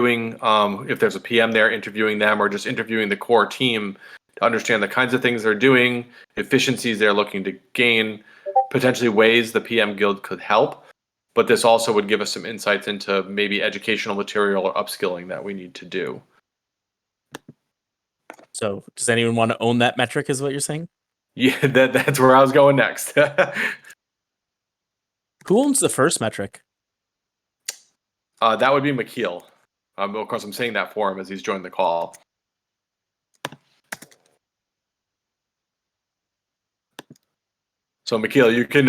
if there's a PM there, interviewing them, or just interviewing the core team to understand the kinds of things they're doing, efficiencies they're looking to gain, potentially ways the PM Guild could help. But this also would give us some insights into maybe educational material or upskilling that we need to do. So does anyone want to own that metric, is what you're saying? Yeah, that's where I was going next. Who owns the first metric? That would be McKeel. Of course, I'm saying that for him as he's joined the call. So, McKeel, you can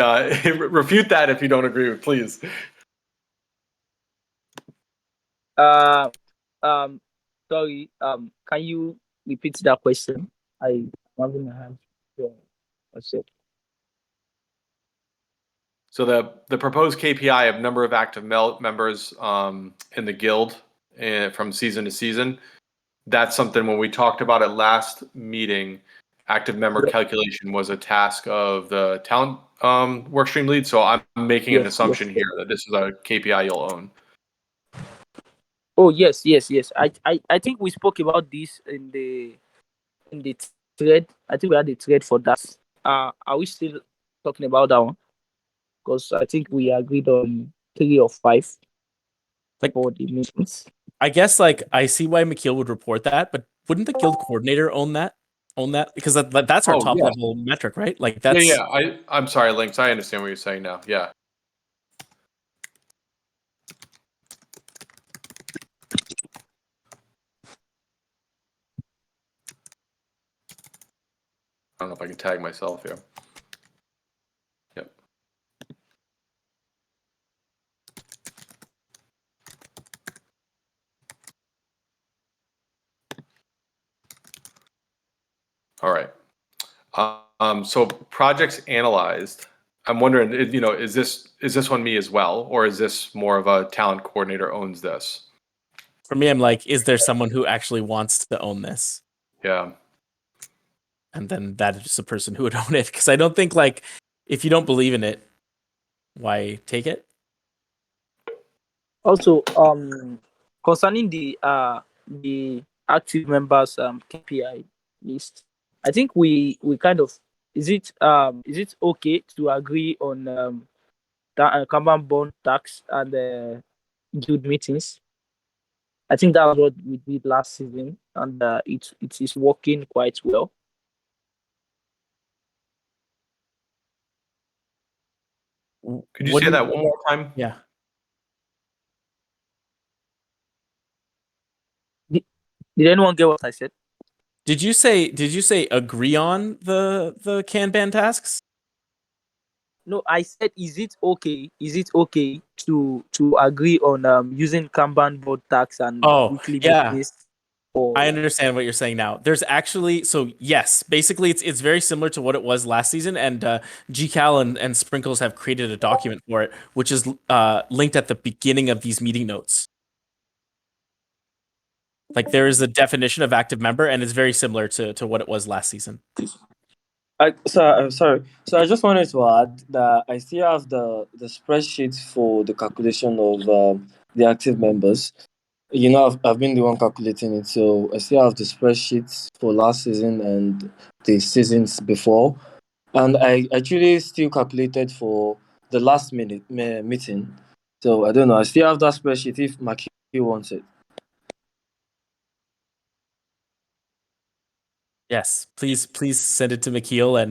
refute that if you don't agree, please. Sorry. Can you repeat that question? I'm having a hand. So the proposed KPI of number of active members in the guild from season to season, that's something when we talked about it last meeting, active member calculation was a task of the talent workstream lead. So I'm making an assumption here that this is a KPI you'll own. Oh, yes. I think we spoke about this in the thread. I think we had a thread for that. Are we still talking about that one? Because I think we agreed on 3 or 5 for the meetings. I guess I see why McKeel would report that, but wouldn't the guild coordinator own that? Because that's our top level metric, right? That's I'm sorry, Lynx. I understand what you're saying now. Yeah. I don't know if I can tag myself here. Yep. All right. So projects analyzed. I'm wondering, is this one me as well, or is this more of a talent coordinator owns this? For me, I'm like, is there someone who actually wants to own this? Yeah. And then that is the person who would own it. Because I don't think if you don't believe in it, why take it? Also, concerning the active members KPI list, I think we kind of is it okay to agree on that Kanban bond tax and guild meetings? I think that was what we did last season, and it is working quite well. Could you say that one more time? Yeah. Did anyone get what I said? Did you say agree on the Kanban tasks? No, I said, is it okay to agree on using Kanban board tax and weekly business? I understand what you're saying now. There's actually, yes, basically it's very similar to what it was last season, and GCal and Sprinkles have created a document for it, which is linked at the beginning of these meeting notes. There is a definition of active member, and it's very similar to what it was last season. Sorry. So I just wanted to add that I still have the spreadsheet for the calculation of the active members. I've been the one calculating it, so I still have the spreadsheets for last season and the seasons before. And I actually still calculated for the last minute meeting. So I don't know. I still have that spreadsheet if Maki wants it. Yes, please send it to McKeel,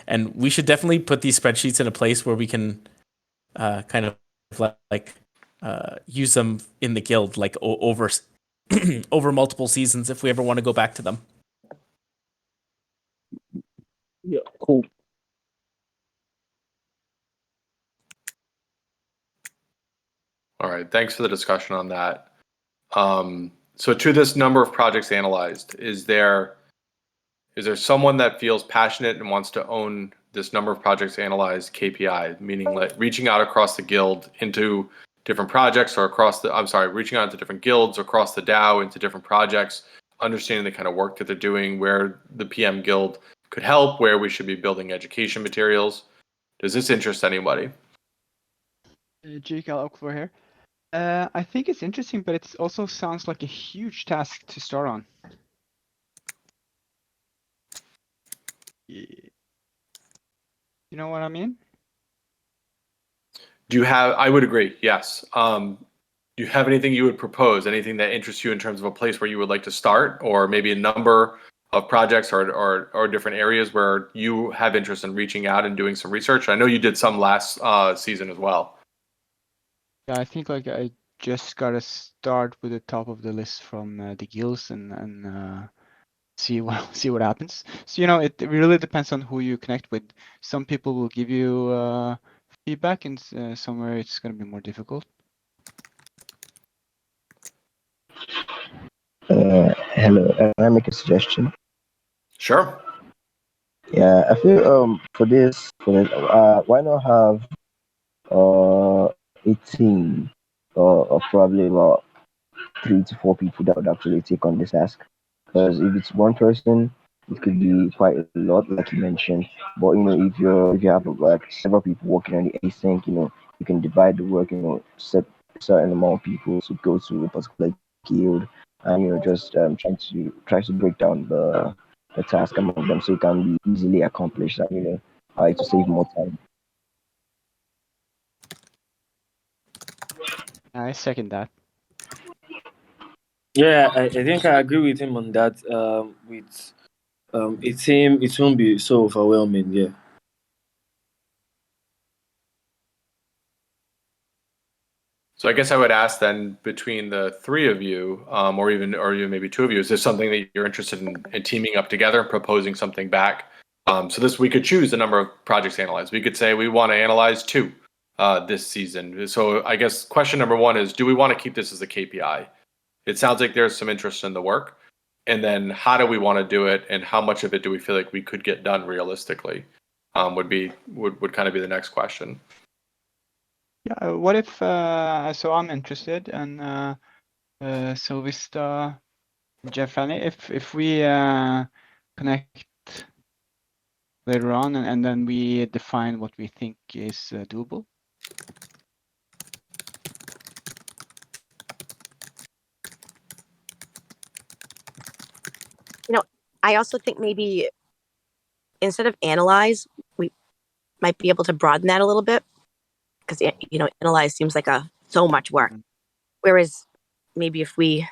and we should definitely put these spreadsheets in a place where we can kind of use them in the guild over over multiple seasons if we ever want to go back to them. Yeah, cool. All right, thanks for the discussion on that. So to this number of projects analyzed, is there someone that feels passionate and wants to own this number of projects analyzed KPI, meaning reaching out across the guild into different projects or reaching out into different guilds across the DAO into different projects, understanding the kind of work that they're doing, where the PM guild could help, where we should be building education materials. Does this interest anybody? GCal Oakfloor here. I think it's interesting, but it also sounds like a huge task to start on. You know what I mean? Do you have? I would agree. Yes. Do you have anything you would propose? Anything that interests you in terms of a place where you would like to start, or maybe a number of projects or different areas where you have interest in reaching out and doing some research? I know you did some last season as well. Yeah, I think like I just gotta start with the top of the list from the guilds and see what see what happens. So it really depends on who you connect with. Some people will give you feedback, and somewhere it's gonna be more difficult. Hello, can I make a suggestion? Sure. Yeah, I feel why not have a team of probably about 3 to 4 people that would actually take on this task. Because if it's one person, it could be quite a lot, like you mentioned. But if you have like several people working on the async, you can divide the work. Set a certain amount of people to go to a particular guild, and just try to break down the task among them so it can be easily accomplished, and to save more time. I second that. Yeah, I think I agree with him on that. With a team, it won't be so overwhelming. Yeah. So I guess I would ask then, between the three of you, or even maybe two of you, is this something that you're interested in teaming up together and proposing something back? So we could choose the number of projects analyzed. We could say we want to analyze 2 this season. So I guess question number 1 is, do we want to keep this as a KPI? It sounds like there's some interest in the work. And then how do we want to do it, and how much of it do we feel like we could get done realistically? Would kind of be the next question. Yeah, what if so I'm interested, and Sylvester, Jeff, and if we connect later on, and then we define what we think is doable. I also think maybe instead of analyze, we might be able to broaden that a little bit, because analyze seems like so much work. Whereas maybe if we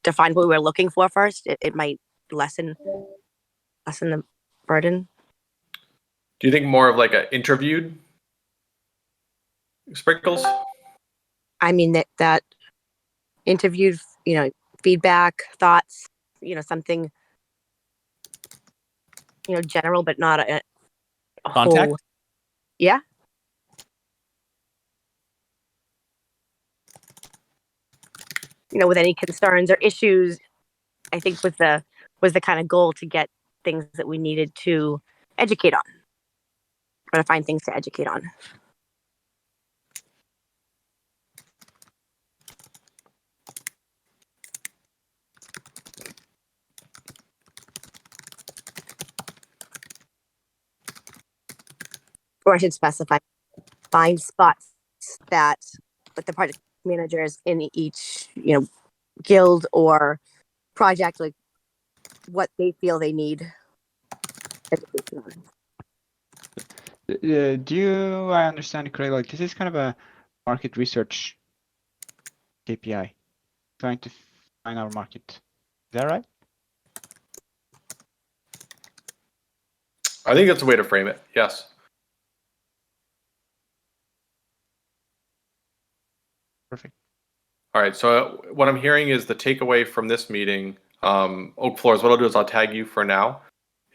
define what we were looking for first, it might lessen the burden. Do you think more of like a interviewed Sprinkles? I mean that interviewed, feedback, thoughts, something, general, but not a Contact? whole. Yeah. With any concerns or issues, I think was the kind of goal, to get things that we needed to educate on, or to find things to educate on. Or I should specify, find spots that with the project managers in each, guild or project, like what they feel they need education on. Do I understand it correctly? Like, this is kind of a market research KPI, trying to find our market. Is that right? I think that's a way to frame it. Yes. Perfect. All right. So what I'm hearing is the takeaway from this meeting, Oak Floors. What I'll do is I'll tag you for now.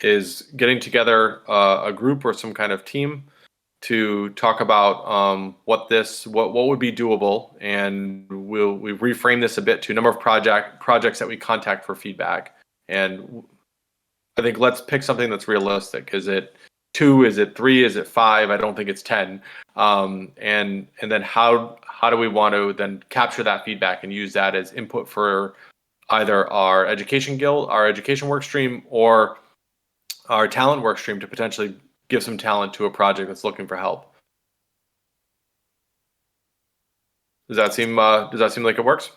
Is getting together a group or some kind of team to talk about what would be doable, and we reframe this a bit to a number of projects that we contact for feedback. And I think let's pick something that's realistic. Is it 2? Is it 3? Is it 5? I don't think it's 10. And then how do we want to then capture that feedback and use that as input for either our education guild, our education work stream, or our talent work stream, to potentially give some talent to a project that's looking for help. Does that seem like it works?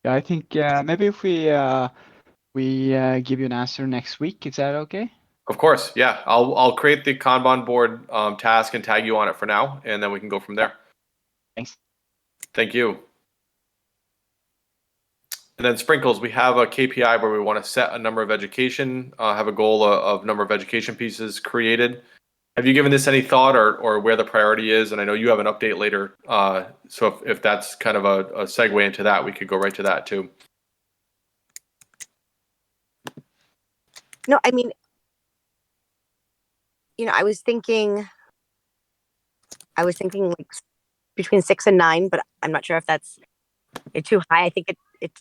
Yeah, I think maybe if we give you an answer next week, is that okay? Of course, yeah. I'll create the Kanban board task and tag you on it for now, and then we can go from there. Thanks. Thank you. And then Sprinkles, we have a KPI where we want to set a number of education, have a goal of number of education pieces created. Have you given this any thought or where the priority is? And I know you have an update later. So if that's kind of a segue into that, we could go right to that too. No, I mean, I was thinking like between 6 and 9, but I'm not sure if that's too high. I think it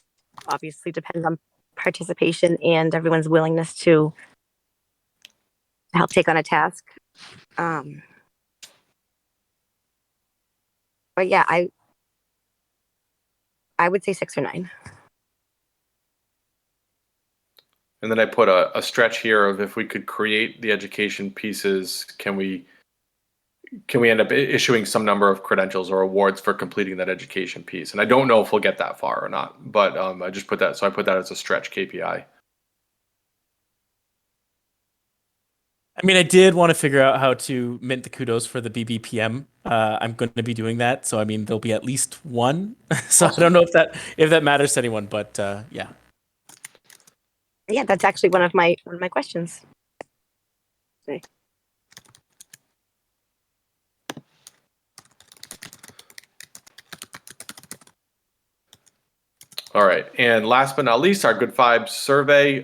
obviously depends on participation and everyone's willingness to help take on a task. But yeah, I would say 6 or 9. And then I put a stretch here of if we could create the education pieces, can we end up issuing some number of credentials or awards for completing that education piece? And I don't know if we'll get that far or not, but I just put that. So I put that as a stretch KPI. I mean, I did want to figure out how to mint the kudos for the BBPM. I'm going to be doing that, so I mean, there'll be at least one. So Awesome. I don't know if that matters to anyone, but yeah. Yeah, that's actually one of my questions. All right. And last but not least, our Good Vibes survey.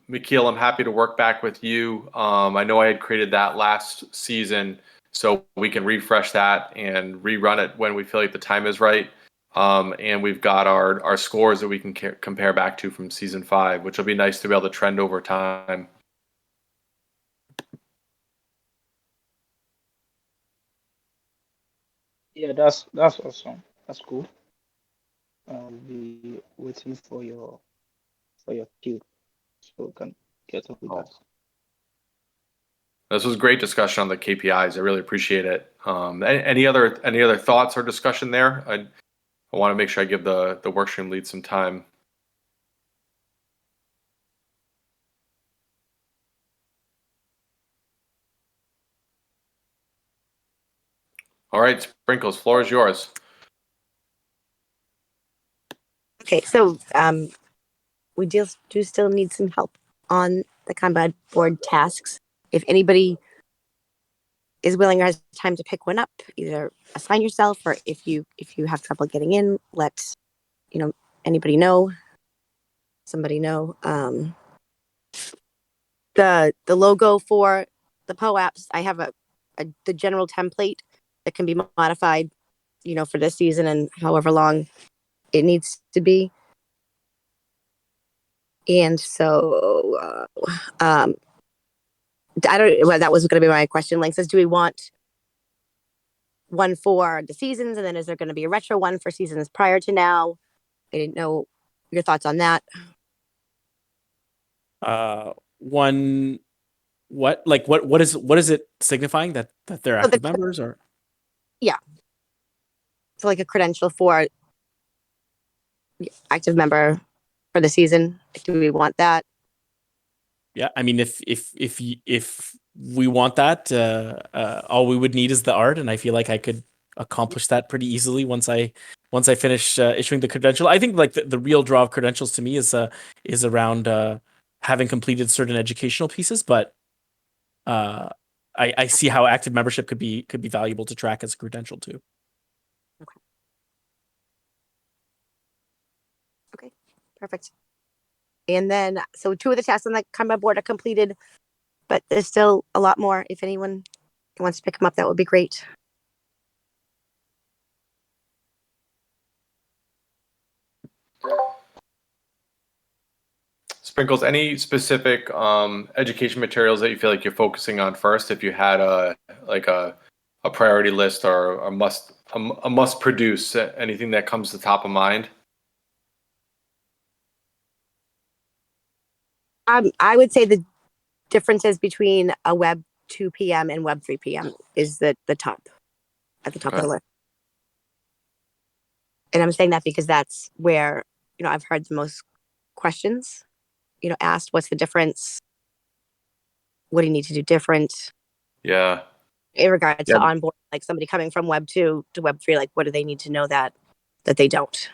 Mikhail, I'm happy to work back with you. I know I had created that last season, so we can refresh that and rerun it when we feel like the time is right. And we've got our scores that we can compare back to from season 5, which will be nice to be able to trend over time. Yeah, that's awesome. That's cool. I'll be waiting for your cue so we can get up with that. This was great discussion on the KPIs. I really appreciate it. Any other thoughts or discussion there? I want to make sure I give the workstream lead some time. All right, Sprinkles, floor is yours. Okay, so we do still need some help on the Kanban board tasks. If anybody is willing or has time to pick one up, either assign yourself, or if you have trouble getting in, let anybody know, somebody know. The logo for the POAPs, I have the general template that can be modified, for this season and however long it needs to be. And so, I don't. Well, that was going to be my question. Link says, do we want one for the seasons, and then is there going to be a retro one for seasons prior to now? I didn't know your thoughts on that. One, what is it signifying that they're active members or? Yeah. So like a credential for active member for the season. Do we want that? Yeah, I mean, if we want that, all we would need is the art, and I feel like I could accomplish that pretty easily once I finish issuing the credential. I think like the real draw of credentials to me is around having completed certain educational pieces, but I see how active membership could be valuable to track as a credential too. Okay, perfect. And then, so 2 of the tasks on the Kanban board are completed, but there's still a lot more. If anyone wants to pick them up, that would be great. Sprinkles, any specific education materials that you feel like you're focusing on first? If you had a priority list or a must produce, anything that comes to top of mind? I would say the differences between a Web 2 PM and Web 3 PM is at the top of the list. And I'm saying that because that's where, I've heard the most questions, asked. What's the difference? What do you need to do different Yeah. in regards Yeah. to onboard, like somebody coming from Web 2 to Web 3? Like, what do they need to know that they don't?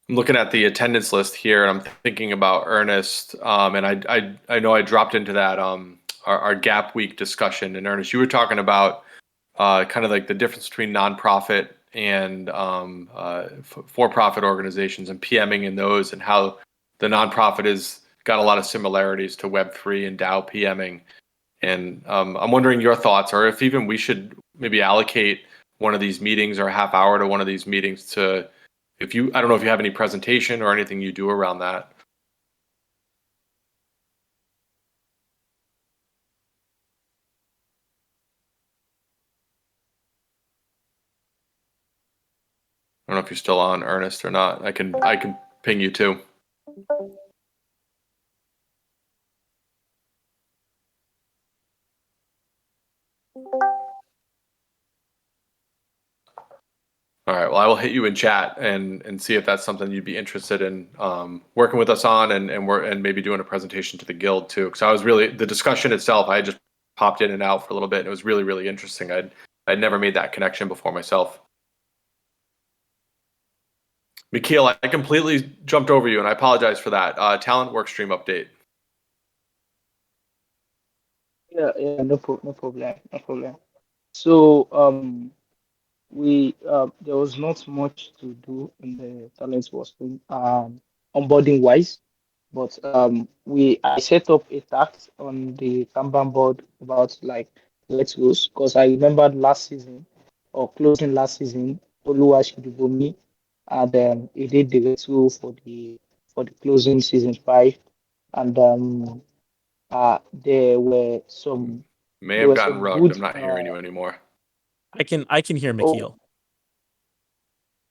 I'm looking at the attendance list here, and I'm thinking about Ernest. And I know I dropped into that our Gap Week discussion. And Ernest, you were talking about kind of like the difference between nonprofit and for-profit organizations and PMing in those, and how the nonprofit has got a lot of similarities to Web3 and DAO PMing. And I'm wondering your thoughts, or if even we should maybe allocate one of these meetings or a half hour to one of these meetings to, I don't know if you have any presentation or anything you do around that. I don't know if you're still on, Ernest, or not. I can ping you too. All right. Well, I will hit you in chat and see if that's something you'd be interested in working with us on, and maybe doing a presentation to the guild too. Because I was really, the discussion itself, I just popped in and out for a little bit, and it was really, really interesting. I'd never made that connection before myself. Mikhail, I completely jumped over you, and I apologize for that. Talent workstream update. Yeah, no problem. So we there was not much to do in the talent workstream onboarding wise, but I set up a task on the Kanban board about like let's go, because I remembered last season or closing last season, Oluwaseyibomi, and he did the retro for the closing season 5, and there were some May there have were gotten some rugged. good I'm not hearing you anymore. I can hear oh, Mikhail.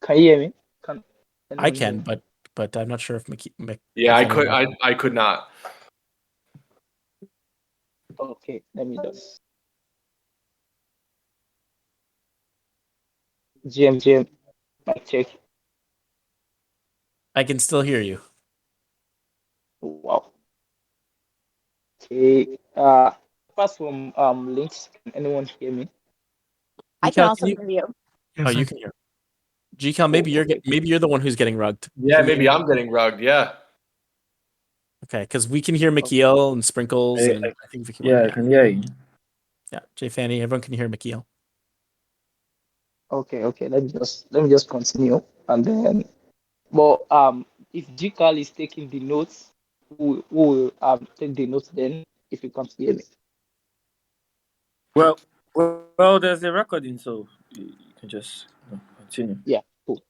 can you hear me? Can I anyone hear can, me? but I'm not sure if Yeah, if I anyone could. else. I could not. Okay, let me just GM mic check. I can still hear you. Wow. Okay. Apart from links, can anyone hear me? I can GCal, can also you? hear you. Oh, you can hear. GCal, Oh, okay. maybe you're the one who's getting rugged. Yeah, Can you? maybe I'm getting rugged. Yeah. Okay, because we can hear Mikhail and Sprinkles, and I think Vicky. Yeah, I can hear you. Yeah, Jay Fanny, everyone can hear Mikhail. Okay. Let me just continue, and then but if GCal is taking the notes, who will take the notes then if you can't hear me? Well, there's a recording, so you can just continue. Yeah, cool.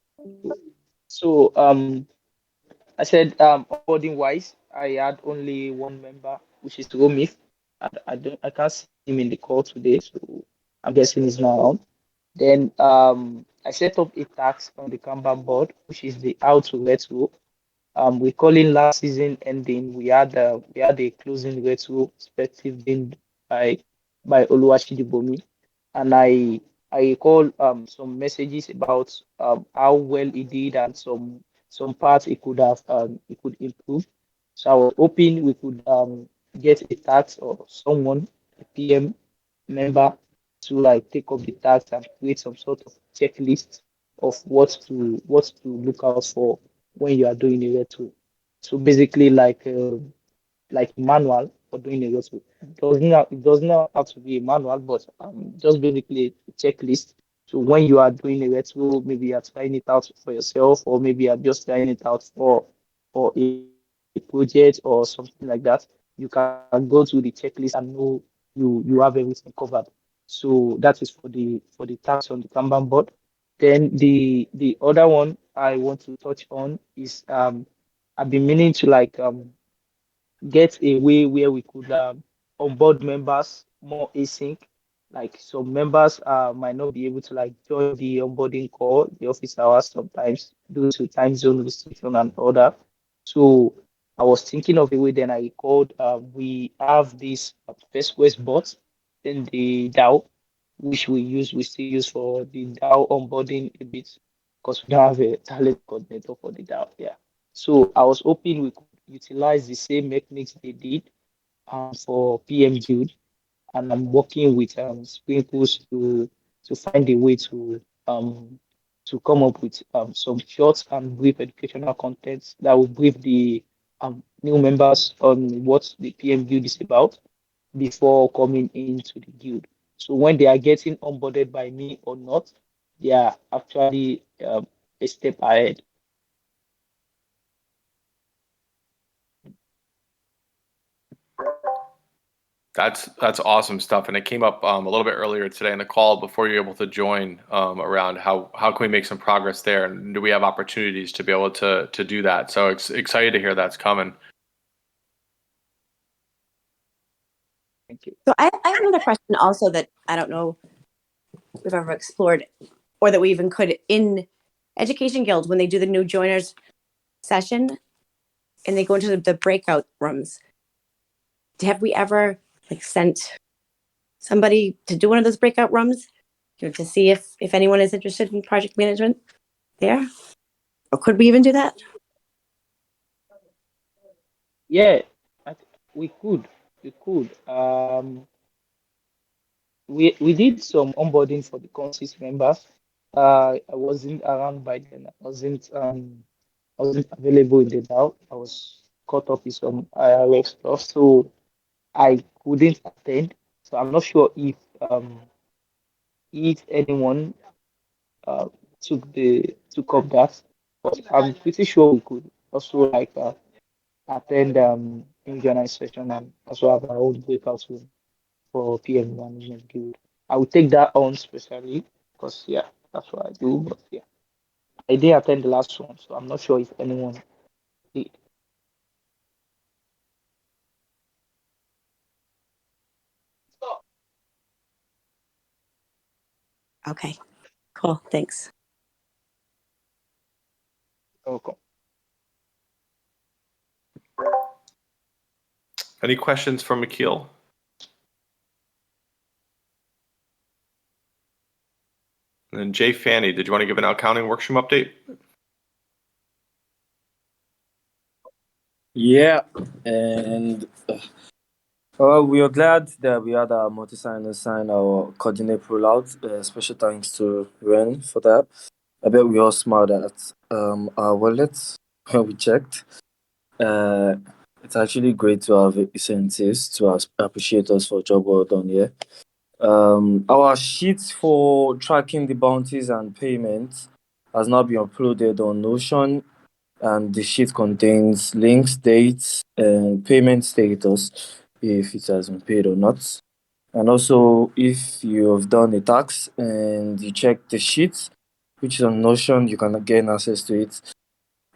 So I said onboarding wise, I had only one member, which is Romif. I can't see him in the call today, so I'm guessing he's not on. Then I set up a task on the Kanban board, which is the how to retro. We call in last season ending. We had a closing retro respective being by Oluwaseyibomi, and I recall some messages about how well he did and some parts he could improve. So I was hoping we could get a task or someone, a PM member, to like take up the task and create some sort of checklist of what to look out for when you are doing a retro. So basically like manual for doing a retro. It does not have to be a manual, but just basically a checklist. So when you are doing a retro, maybe you're trying it out for yourself, or maybe you're just trying it out for a project or something like that. You can go to the checklist and know you have everything covered. So that is for the tasks on the Kanban board. Then the other one I want to touch on is I've been meaning to like get a way where we could onboard members more async. Like some members might not be able to like join the onboarding call, the office hours sometimes due to time zone restriction and all that. So I was thinking of a way. Then I called. We have this first quest bot in the DAO, which we still use for the DAO onboarding a bit. because we don't have a talent coordinator for the DAO. Yeah. So I was hoping we could utilize the same techniques they did for PM Guild, and I'm working with Sprinkles to find a way to come up with some short and brief educational content that will brief the new members on what the PM Guild is about before coming into the guild. So when they are getting onboarded by me or not, they are actually a step ahead. That's awesome stuff, and it came up a little bit earlier today in the call before you're able to join around how can we make some progress there, and do we have opportunities to be able to do that? So excited to hear that's coming. Thank you. So I have another question also that I don't know if we've ever explored, or that we even could in Education Guild when they do the new joiners session and they go into the breakout rooms. Have we ever like sent somebody to do one of those breakout rooms, to see if anyone is interested in project management there, or could we even do that? Yeah, we could. We could. We did some onboarding for the consist members. I wasn't around by then. I wasn't available in the DAO. I was caught up with some IRS stuff, so I couldn't attend. So I'm not sure if anyone uh, took up that, but I'm pretty sure we could also like attend in session and also have our own breakout room for PM Management Guild. I will take that on specially because yeah, that's what I do. But yeah, I did attend the last one, so I'm not sure if anyone did. Okay, cool. Thanks. Okay. Any questions from Akil? And then Jay Fanny, did you want to give an accounting workshop update? Yeah, and we are glad that we had our multi-signer sign our coordinate rollout. Special thanks to Ren for that. I bet we all smiled at our wallets when we checked. It's actually great to have incentives to appreciate us for job well done here. Our sheet for tracking the bounties and payments has now been uploaded on Notion, and the sheet contains links, dates, and payment status if it has been paid or not. And also, if you have done a tax and you check the sheet, which is on Notion, you can gain access to it.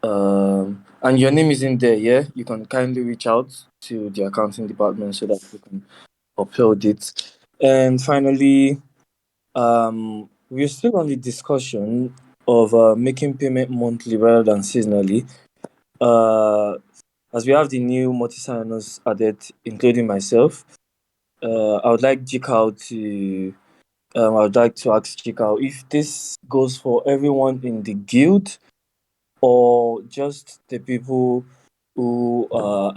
And your name isn't there, yeah? You can kindly reach out to the accounting department so that we can upload it. And finally, we're still on the discussion of making payment monthly rather than seasonally. As we have the new multi-signers added, including myself, I would like Jikao to. I would like to ask Jikao if this goes for everyone in the guild or just the people who are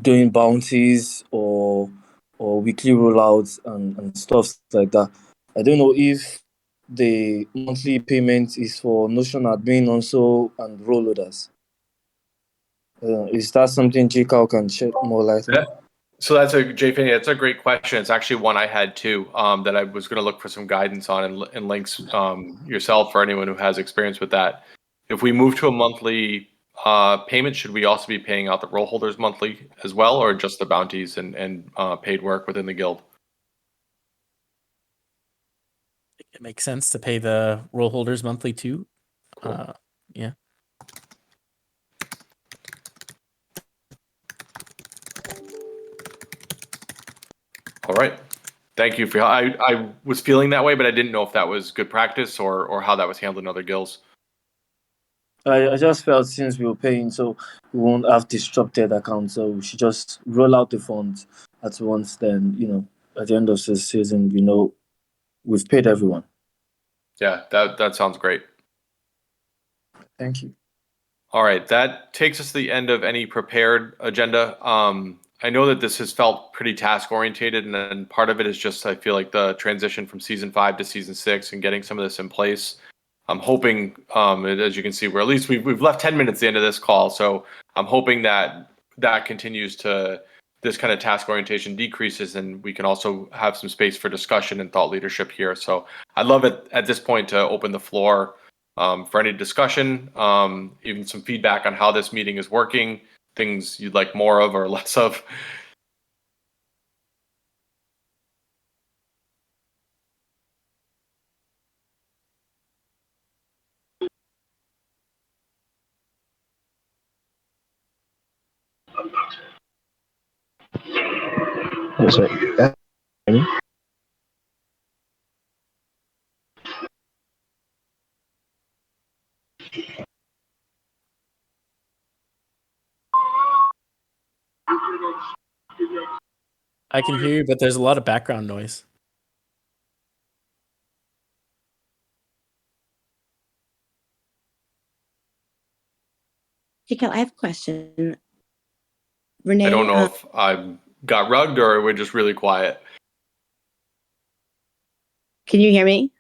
doing bounties or weekly rollouts and stuff like that. I don't know if the monthly payment is for Notion admin also and rolloaders. Is that something GCal can shed more light on? Yeah. So that's Jay Fanny, that's a great question. It's actually one I had too, that I was going to look for some guidance on and links yourself or anyone who has experience with that. If we move to a monthly payment, should we also be paying out the roll holders monthly as well, or just the bounties and paid work within the guild? It makes sense to pay the role holders monthly too. Cool. Yeah. All right. Thank you for. I was feeling that way, but I didn't know if that was good practice or how that was handled in other guilds. I just felt since we were paying, so we won't have disrupted accounts, so we should just roll out the funds at once. Then, at the end of the season, we've paid everyone. Yeah, that sounds great. Thank you. All right, that takes us to the end of any prepared agenda. I know that this has felt pretty task orientated, and then part of it is just I feel like the transition from season 5 to season 6 and getting some of this in place. I'm hoping, as you can see, we're at least we've left 10 minutes at the end of this call, so I'm hoping that that continues to this kind of task orientation decreases, and we can also have some space for discussion and thought leadership here. So I'd love it at this point to open the floor for any discussion, even some feedback on how this meeting is working, things you'd like more of or less of. Yes, sir. Any? I can hear you, but there's a lot of background noise. Jaquel, I have a question. Renee, I don't know if I got rugged or we're just really quiet. can you hear me?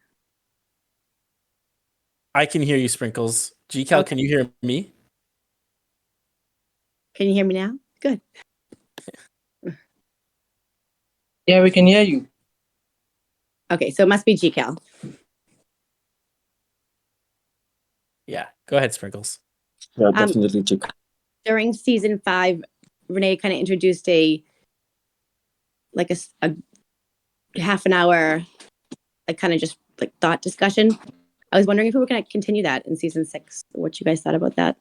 I can hear you, Sprinkles. GCal, Okay. can you hear me? Can you hear me now? Good. Yeah, we can hear you. Okay, so it must be GCal. Yeah, go ahead, Sprinkles. Yeah, definitely check. During season 5, Renee kind of introduced a half an hour, like kind of just like thought discussion. I was wondering if we were going to continue that in season 6. What you guys thought about that?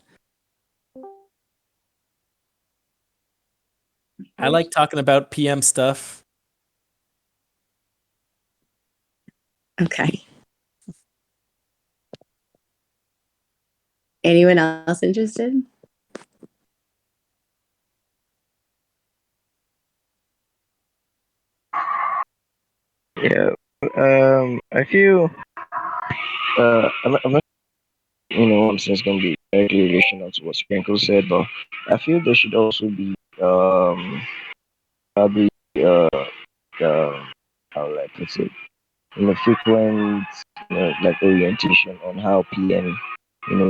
I like talking about PM stuff. Okay. Anyone else interested? Yeah. I feel I'm not, I'm saying it's gonna be directly relational to what Sprinkle said, but I feel there should also be probably how will I put it, frequent like orientation on how PM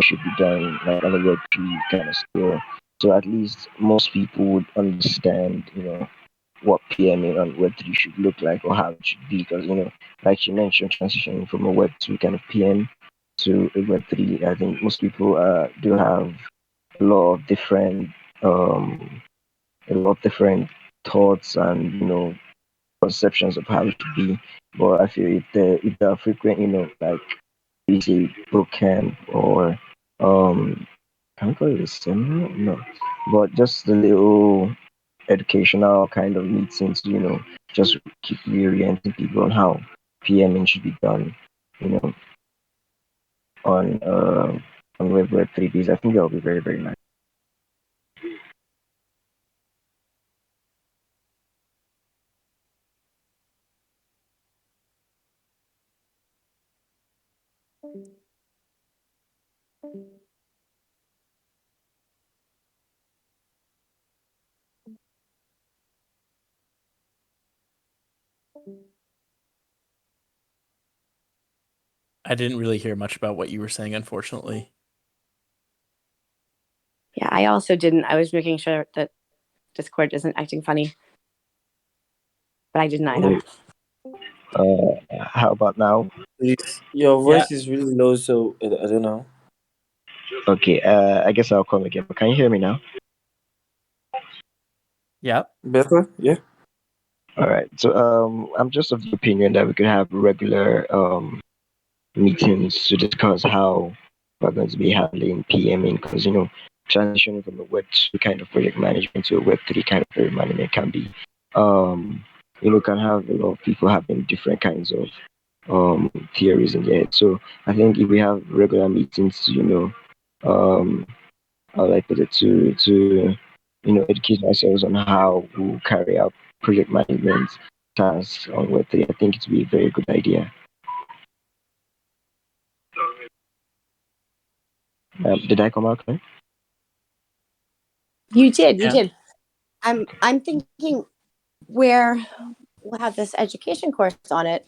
should be done like on a Web3 kind of scale. So at least most people would understand what PMing on Web3 should look like or how it should be. Because, like you mentioned, transitioning from a Web2 kind of PM to a Web3, I think most people do have a lot of different, um, thoughts and, perceptions of how it should be. But I feel if there are frequent, like we say boot camp or can I call it a seminar? No, but just a little educational kind of meetings, just keep reorienting people on how PMing should be done, you know, on uh, on Web 3Ds. I think that will be very, very nice. I didn't really hear much about what you were saying, unfortunately. Yeah, I also didn't. I was making sure that Discord isn't acting funny, but I didn't either. How about now? Please, your Yeah. voice is really low, so I don't know. Okay, I guess I'll come again. But can you hear me now? Yeah. Better? Yeah. All right. So I'm just of the opinion that we could have regular meetings to discuss how we're going to be handling PMing because transitioning from a Web 2 kind of project management to a Web 3 kind of project management can be can have a lot of people having different kinds of theories in their head. So I think if we have regular meetings to I like put it to educate ourselves on how we carry out project management tasks on Web3, I think it would be a very good idea. Did I come out clear? You did. You Yeah. did. I'm thinking where we'll have this education course on it.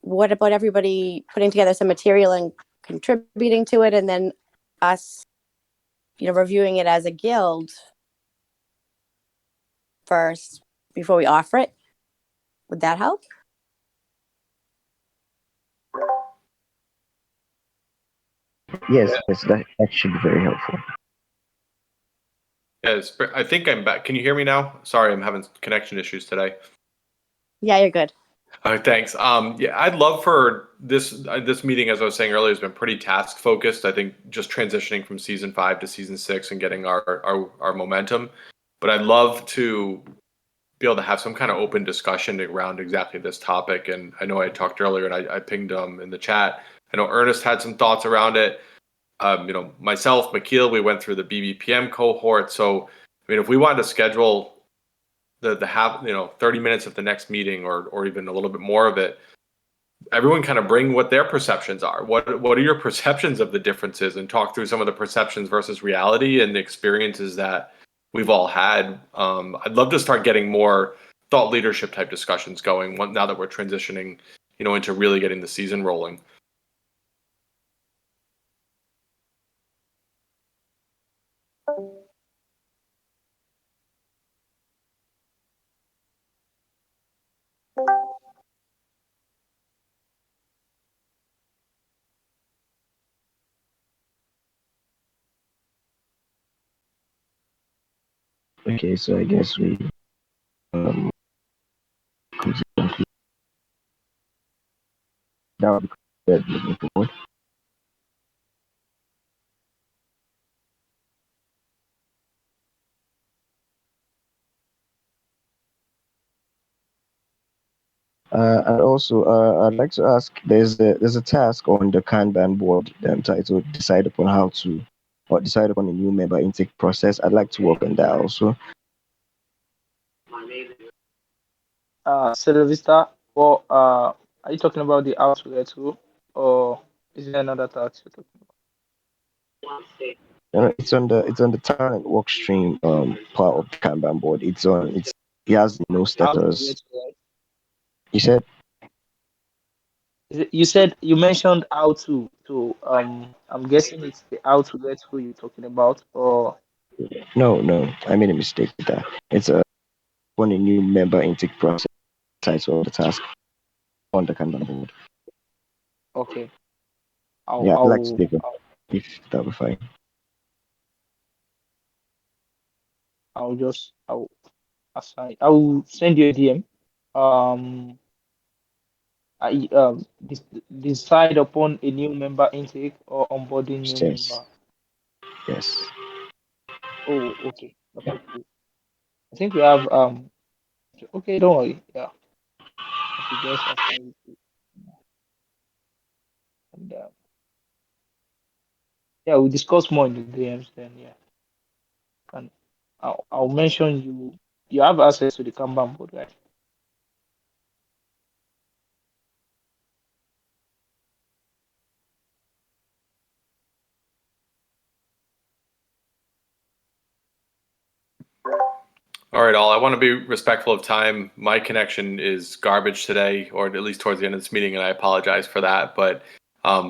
What about everybody putting together some material and contributing to it, and then us, reviewing it as a guild first before we offer it? Would that help? Yes, that should be very helpful. Yes, I think I'm back. Can you hear me now? Sorry, I'm having connection issues today. Yeah, you're good. All right, thanks. Yeah, I'd love for this meeting, as I was saying earlier, has been pretty task focused. I think just transitioning from season 5 to season 6 and getting our momentum. But I'd love to be able to have some kind of open discussion around exactly this topic. And I know I talked earlier, and I pinged in the chat. I know Ernest had some thoughts around it. Myself, McKeel, we went through the BBPM cohort. So, if we wanted to schedule the 30 minutes of the next meeting, or even a little bit more of it, everyone kind of bring what their perceptions are. What are your perceptions of the differences, and talk through some of the perceptions versus reality and the experiences that we've all had. I'd love to start getting more thought leadership type discussions going now that we're transitioning, into really getting the season rolling. Okay, so I guess we come to the conclusion. That would be good moving forward. And also, I'd like to ask: there's a task on the Kanban board titled "Decide upon decide upon a new member intake process." I'd like to work on that also. Vista, or are you talking about the outlet too, or is there another task you're talking about? It's on the talent work stream part of the Kanban board. It has no status. Outlet, right? You said You said you mentioned how to I'm guessing it's the outlet who you're talking about, or no. I made a mistake with that. It's on a new member intake process title of the task on the Kanban board. okay. Yeah, I'd like to I'll take it if that'll be fine. I'll assign. I'll send you a DM. I decide upon a new member intake or onboarding new Yes. member. Yes. Oh, okay. Okay, cool. I think we have okay, don't worry. Yeah, I should just assign it. And yeah, we'll discuss more in the DMs then. Yeah, and I'll mention you. You have access to the Kanban board, right? All right, all. I want to be respectful of time. My connection is garbage today, or at least towards the end of this meeting, and I apologize for that. But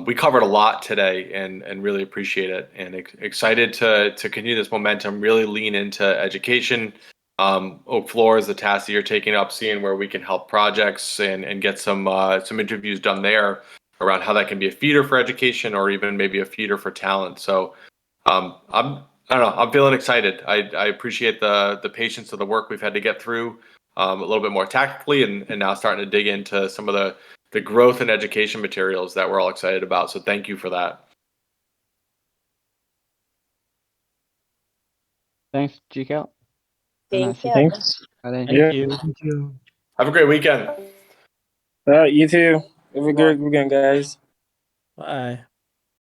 we covered a lot today, and really appreciate it, and excited to continue this momentum. Really lean into education. Oak Floor is the task that you're taking up, seeing where we can help projects and get some interviews done there around how that can be a feeder for education, or even maybe a feeder for talent. So I don't know. I'm feeling excited. I appreciate the patience of the work we've had to get through a little bit more tactically, and now starting to dig into some of the growth and education materials that we're all excited about. So thank you for that. Thanks, GCal. Thank you. Thanks. Thank Yeah. you. Thank you. Have a great weekend. You too. Have a great weekend, guys. Bye.